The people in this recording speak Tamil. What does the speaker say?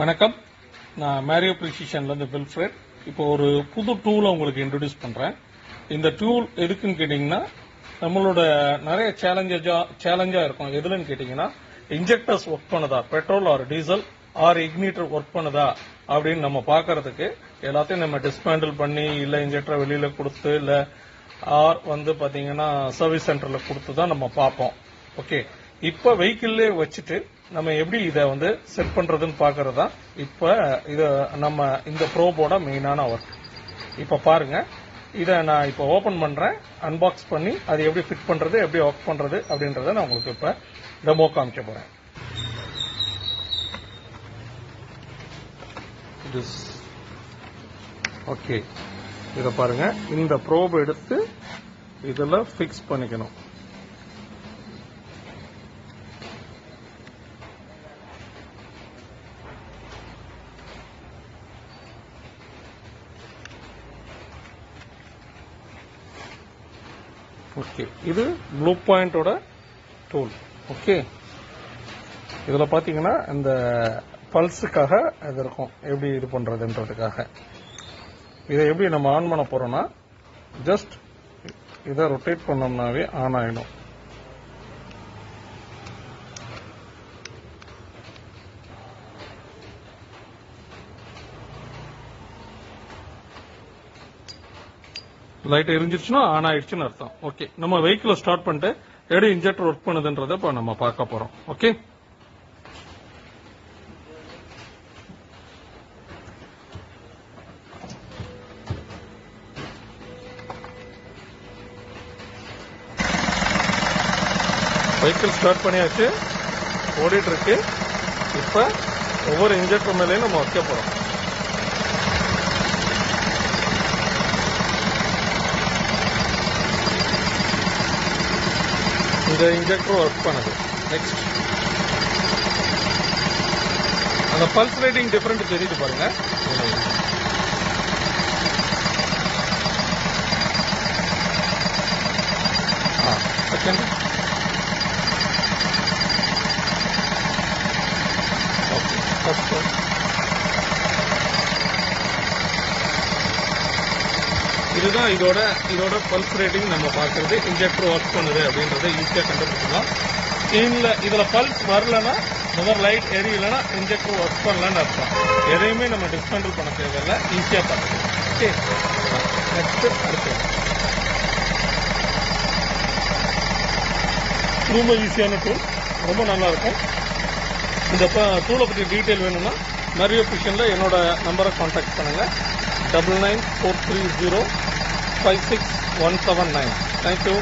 வணக்கம். நான் மேரியோ ப்ரிசிஷன்லேருந்து வில்ஃப்ரெட். இப்போ ஒரு புது டூலை உங்களுக்கு இன்ட்ரடியூஸ் பண்ணுறேன். இந்த டூல் எதுக்குன்னு கேட்டிங்கன்னா, நம்மளோட நிறைய சேலஞ்சாக இருக்கும். எதுலன்னு கேட்டிங்கன்னா, இன்ஜெக்டர்ஸ் ஒர்க் பண்ணுதா, petrol or diesel or igniter work பண்ணுதா அப்படின்னு நம்ம பார்க்கறதுக்கு எல்லாத்தையும் நம்ம டிஸ்மேண்டில் பண்ணி, இல்லை இன்ஜெக்டரை வெளியில் கொடுத்து, இல்லை ஆர் பார்த்தீங்கன்னா சர்வீஸ் சென்டரில் கொடுத்து தான் நம்ம பார்ப்போம். ஓகே, இப்போ வெஹிக்கிள்லே வச்சுட்டு நம்ம எப்படி இதை செட் பண்றதுன்னு பாக்குறது தான் இப்ப இத நம்ம இந்த ப்ரோபோட மெயினான ஒர்க். இப்ப பாருங்க, இதை நான் இப்ப ஓபன் பண்றேன், அன்பாக்ஸ் பண்ணி அது எப்படி ஃபிட் பண்றது, எப்படி ஒர்க் பண்றது அப்படின்றத நான் உங்களுக்கு இப்ப டெமோ காமிக்க போறேன். ஓகே, இத பாருங்க, இந்த ப்ரோப் எடுத்து இதுல ஃபிக்ஸ் பண்ணிக்கணும். ஓகே, இது ப்ளூ பாயிண்டோட டூல். ஓகே, இதுல பாத்தீங்கன்னா இந்த பல்ஸுக்காக இது இருக்கும், எப்படி இது பண்றதுன்றதுக்காக. இதை எப்படி நம்ம ஆன் பண்ண போறோம்னா, ஜஸ்ட் இதை ரொட்டேட் பண்ணோம்னாவே ஆன் ஆயிடும். லைட் எரிஞ்சிருச்சுன்னா ஆன் ஆயிடுச்சுன்னு அர்த்தம். ஓகே, நம்ம வெஹிக்கிளை ஸ்டார்ட் பண்ணிட்டு எப்படி இன்ஜெக்டர் ஒர்க் பண்ணுதுன்றத இப்ப நம்ம பார்க்க போறோம். ஓகே, வெஹிக்கிள் ஸ்டார்ட் பண்ணியாச்சு, ஓடிட்டு இருக்கு. இப்ப ஒவ்வொரு இன்ஜெக்டர் மேலேயும் நம்ம வைக்க போறோம். இந்த இன்ஜெக்டர் ஒர்க் பண்ணுது. நெக்ஸ்ட், அந்த பல்ஸ் ரேட்டிங் டிஃபரெண்ட் தெரியுது பாருங்க. செகண்ட், இதுதான் இதோட பல்ஸ் ரேட்டிங் நம்ம பார்க்கறது. இன்ஜெக்டர் ஒர்க் பண்ணுது அப்படின்றத ஈஸியா கண்டுபிடிக்கலாம். இதுல பல்ஸ் வரலன்னா, லைட் எரியலன்னா இன்ஜெக்டர் ஒர்க் பண்ணலன்னு அர்த்தம். எதையுமே நம்ம டிஸ்மேண்டில் பண்ண தேவையில்லை, ஈஸியா பார்க்கலாம். ஓகே, நெக்ஸ்ட் அடுத்து ரொம்ப ஈஸியான டூல், ரொம்ப நல்லா இருக்கும். இந்த டூலை பற்றி டீட்டெயில் வேணும்னா மேரியோ ப்ரிசிஷன்ல என்னோட நம்பரை கான்டாக்ட் பண்ணுங்க. 9943056179. Thank you.